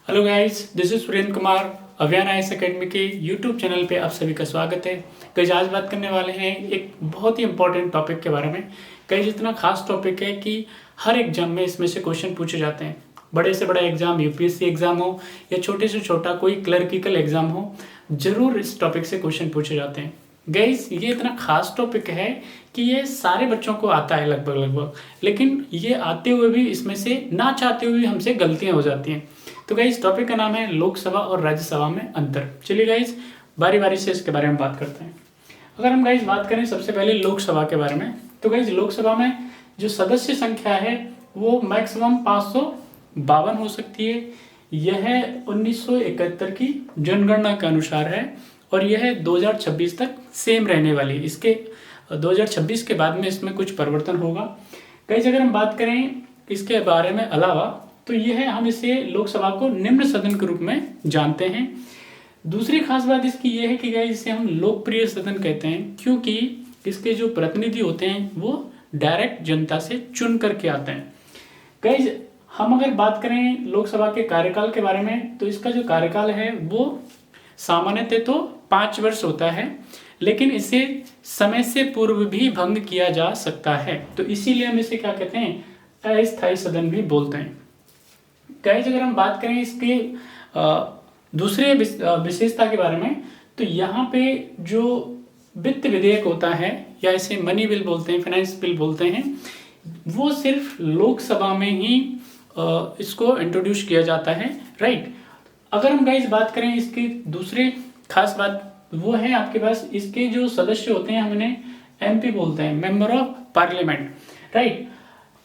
Hello guys, this is Surendra Kumar. अभियान IAS academy के YouTube channel पे आप सभी का स्वागत है। गाइस, आज बात करने वाले हैं एक बहुत ही इंपॉर्टेंट टॉपिक के बारे में। गाइस, इतना खास टॉपिक है कि हर एग्जाम में इसमें से क्वेश्चन पूछे जाते हैं। बड़े से बड़ा एग्जाम, यूपीएससी एग्जाम हो या छोटे से छोटा कोई क्लर्किकल एग्जाम हो, जरूर इस टॉपिक से क्वेश्चन पूछे जाते हैं। गाइस, ये इतना खास टॉपिक है कि ये सारे बच्चों को आता है लगभग, लेकिन ये आते हुए भी इसमें से ना चाहते हुए हमसे गलतियां हो जाती हैं। तो गाइस, टॉपिक का नाम है लोकसभा और राज्यसभा में अंतर। चलिए गाइस, बारी बारी से इसके बारे में बात करते हैं। अगर हम गाइस बात करें सबसे पहले लोकसभा के बारे में, तो गाइस लोकसभा में जो सदस्य संख्या है वो मैक्सिमम 552 हो सकती है। यह 1971 की जनगणना के अनुसार है और यह 2026 तक सेम रहने वाली। इसके 2026 के बाद में इसमें कुछ परिवर्तन होगा। गाइस, अगर हम बात करें इसके बारे में अलावा, तो यह हम इसे लोकसभा को निम्न सदन के रूप में जानते हैं। दूसरी खास बात इसकी यह है कि गाइस इसे हम लोकप्रिय सदन कहते हैं, क्योंकि इसके जो प्रतिनिधि होते हैं वो डायरेक्ट जनता से चुन करके आते हैं। गाइस, हम अगर बात करें लोकसभा के कार्यकाल के बारे में, तो इसका जो कार्यकाल है वो सामान्यतः तो 5 वर्ष होता है, लेकिन इसे समय से पूर्व भी भंग किया जा सकता है। तो इसीलिए हम इसे क्या कहते हैं, अस्थायी सदन भी बोलते हैं। गाइस, अगर हम बात करें इसके दूसरे विशेषता के बारे में, तो यहाँ पे जो वित्त विधेयक होता है या इसे मनी बिल बोलते हैं, फाइनेंस बिल बोलते हैं, वो सिर्फ लोकसभा में ही इसको इंट्रोड्यूस किया जाता है, राइट। अगर हम गाइस बात करें इसकी दूसरी खास बात, वो है आपके पास इसके जो सदस्य होते हैं, हम इन्हें एमपी बोलते हैं, member of parliament, right.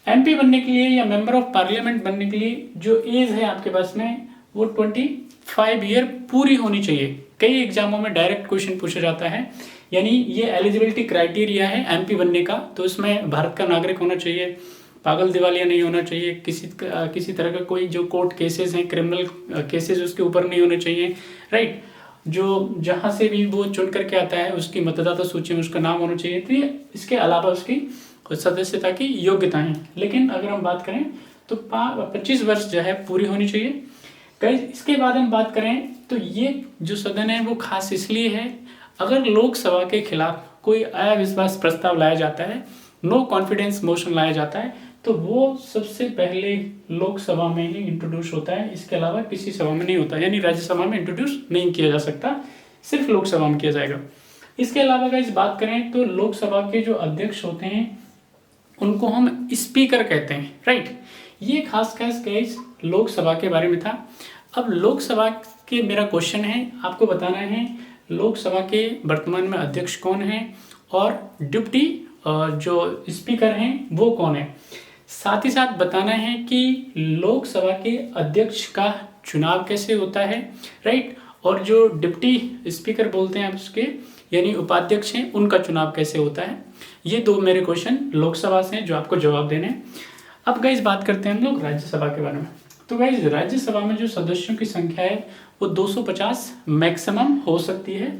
MP बनने के लिए या मेंबर ऑफ पार्लियामेंट बनने के लिए जो एज है आपके पास में वो 25 ईयर पूरी होनी चाहिए। कई एग्जामों में डायरेक्ट क्वेश्चन पूछा जाता है, यानी ये एलिजिबिलिटी क्राइटेरिया है एमपी बनने का। तो इसमें भारत का नागरिक होना चाहिए, पागल दिवालिया नहीं होना चाहिए, किसी तरह का कोई जो कोर्ट केसेस हैं, क्रिमिनल केसेस उसके ऊपर नहीं होने चाहिए, राइट। जो जहाँ से भी वो चुन करके आता है उसकी मतदाता सूची में उसका नाम होना चाहिए। तो ये इसके अलावा उसकी सदस्यता की योग्यता है। लेकिन अगर हम बात करें तो 25 वर्ष जो है पूरी होनी चाहिए। गाइस, इसके बाद हम बात करें तो ये जो सदन है वो खास इसलिए है, अगर लोकसभा के खिलाफ कोई अविश्वास प्रस्ताव लाया जाता है, नो कॉन्फिडेंस मोशन लाया जाता है, तो वो सबसे पहले लोकसभा में ही इंट्रोड्यूस होता है। इसके अलावा किसी सभा में नहीं होता, यानी राज्यसभा में इंट्रोड्यूस नहीं किया जा सकता, सिर्फ लोकसभा में किया जाएगा। इसके अलावा गाइस बात करें तो लोकसभा के जो अध्यक्ष होते हैं उनको हम स्पीकर कहते हैं, राइट। ये खास गाइस लोकसभा के बारे में था। अब लोकसभा के मेरा क्वेश्चन है, आपको बताना है लोकसभा के वर्तमान में अध्यक्ष कौन है और डिप्टी जो स्पीकर हैं वो कौन है। साथ ही साथ बताना है कि लोकसभा के अध्यक्ष का चुनाव कैसे होता है, राइट। और जो डिप्टी स्पीकर बोलते हैं आप उसके, यानी उपाध्यक्ष हैं, उनका चुनाव कैसे होता है। ये 2 मेरे क्वेश्चन लोकसभा से हैं जो आपको जवाब देने हैं। अब गाइस बात करते हैं हम लोग राज्यसभा के बारे में। तो गाइस राज्यसभा में जो सदस्यों की संख्या है वो 250 मैक्सिमम हो सकती है।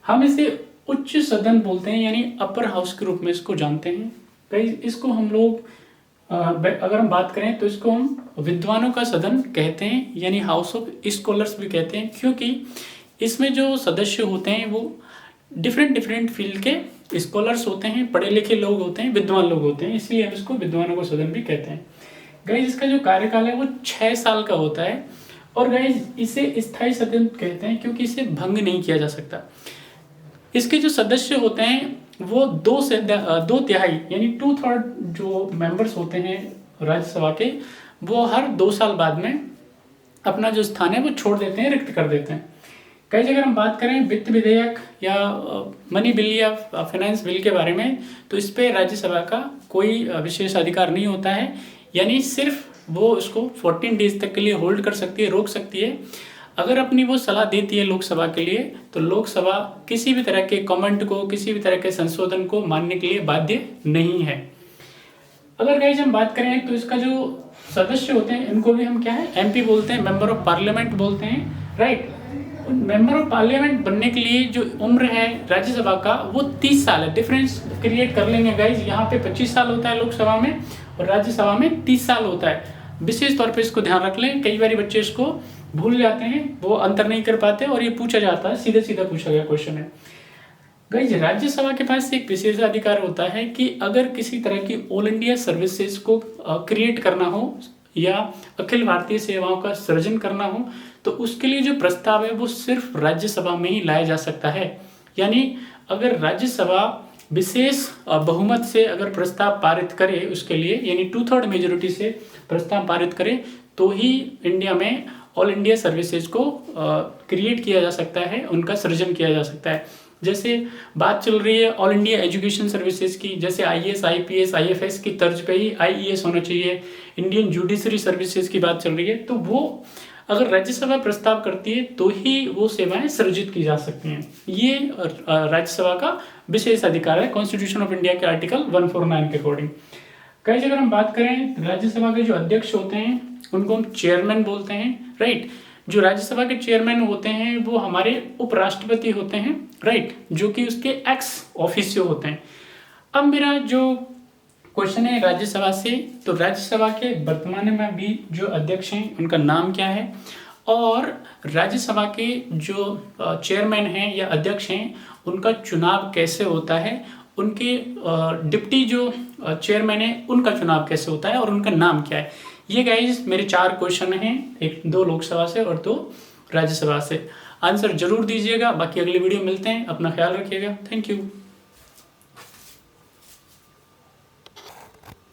हम इसे उच्च सदन बोलते हैं, यानी अपर हाउस के रूप में इसको जानते हैं। गाइस, इसको हम लोग अगर हम बात करें तो इसको हम विद्वानों का सदन कहते हैं, यानी हाउस ऑफ स्कॉलर्स भी कहते हैं, क्योंकि इसमें जो सदस्य होते हैं वो डिफरेंट फील्ड के स्कॉलर्स होते हैं, पढ़े लिखे लोग होते हैं, विद्वान लोग होते हैं, इसलिए हम इसको विद्वानों का सदन भी कहते हैं। गाइस, इसका जो कार्यकाल है वो 6 साल का होता है और गाइस इसे स्थायी सदन कहते हैं क्योंकि इसे भंग नहीं किया जा सकता। इसके जो सदस्य होते हैं वो 2 तिहाई यानी 2/3 जो मेंबर्स होते हैं राज्यसभा के, वो हर 2 साल बाद में अपना जो स्थान है वो छोड़ देते हैं, रिक्त कर देते हैं। कई अगर हम बात करें वित्त विधेयक या मनी बिल या फाइनेंस बिल के बारे में, तो इस पे राज्यसभा का कोई विशेष अधिकार नहीं होता है, यानी सिर्फ वो उसको 14 डेज तक के लिए होल्ड कर सकती है, रोक सकती है। अगर अपनी वो सलाह देती है लोकसभा के लिए, तो लोकसभा किसी भी तरह के कमेंट को, किसी भी तरह के संशोधन को मानने के लिए बाध्य नहीं है। अगर गाइस हम बात करें तो इसका जो सदस्य होते हैं इनको भी हम क्या है, एमपी बोलते हैं, मेंबर ऑफ पार्लियामेंट बोलते हैं, राइट। मेंबर ऑफ पार्लियामेंट बनने के लिए जो उम्र है राज्यसभा का वो 30 साल है। डिफरेंस क्रिएट कर लेंगे गाइस, यहाँ पे 25 साल होता है लोकसभा में और राज्यसभा में 30 साल होता है। विशेष तौर पे इसको ध्यान रख लें, कई बार बच्चे इसको भूल जाते हैं, वो अंतर नहीं कर पाते और ये पूछा जाता है, सीधा सीधा पूछा गया क्वेश्चन है। गाइस, राज्यसभा के पास एक विशेष अधिकार होता है कि अगर किसी तरह की ऑल इंडिया सर्विसेज को क्रिएट करना हो या अखिल भारतीय सेवाओं का सृजन करना हो, तो उसके लिए जो प्रस्ताव है वो सिर्फ राज्यसभा में ही लाया जा सकता है। यानी अगर राज्यसभा विशेष बहुमत से अगर प्रस्ताव पारित करे उसके लिए, यानी 2/3 मेजोरिटी से प्रस्ताव पारित करे, तो ही इंडिया में ऑल इंडिया सर्विसेज को क्रिएट किया जा सकता है, उनका सृजन किया जा सकता है। जैसे बात चल रही है ऑल इंडिया एजुकेशन सर्विसेज की, जैसे IAS, IPS, IFS की तर्ज पे ही IES होना चाहिए। इंडियन जुडिशरी सर्विसेज की बात चल रही है, तो वो अगर राज्यसभा प्रस्ताव करती है तो ही वो सेवाएं सृजित की जा सकती हैं। ये राज्यसभा का विशेष अधिकार है कॉन्स्टिट्यूशन ऑफ इंडिया के आर्टिकल 149 के अकॉर्डिंग। कई अगर हम बात करें राज्यसभा के जो अध्यक्ष होते हैं उनको हम चेयरमैन बोलते हैं, राइट। जो राज्यसभा के चेयरमैन होते हैं वो हमारे उपराष्ट्रपति होते हैं, राइट, जो कि उसके एक्स ऑफिसियो होते हैं। अब मेरा जो क्वेश्चन है राज्यसभा से, तो राज्यसभा के वर्तमान में भी जो अध्यक्ष हैं उनका नाम क्या है, और राज्यसभा के जो चेयरमैन हैं या अध्यक्ष हैं उनका चुनाव कैसे होता है, उनके डिप्टी जो चेयरमैन है उनका चुनाव कैसे होता है और उनका नाम क्या है। ये गाइज मेरे 4 क्वेश्चन हैं, 2 लोकसभा से और 2 राज्यसभा से। आंसर जरूर दीजिएगा। बाकी अगली वीडियो मिलते हैं, अपना ख्याल रखिएगा। Thank you.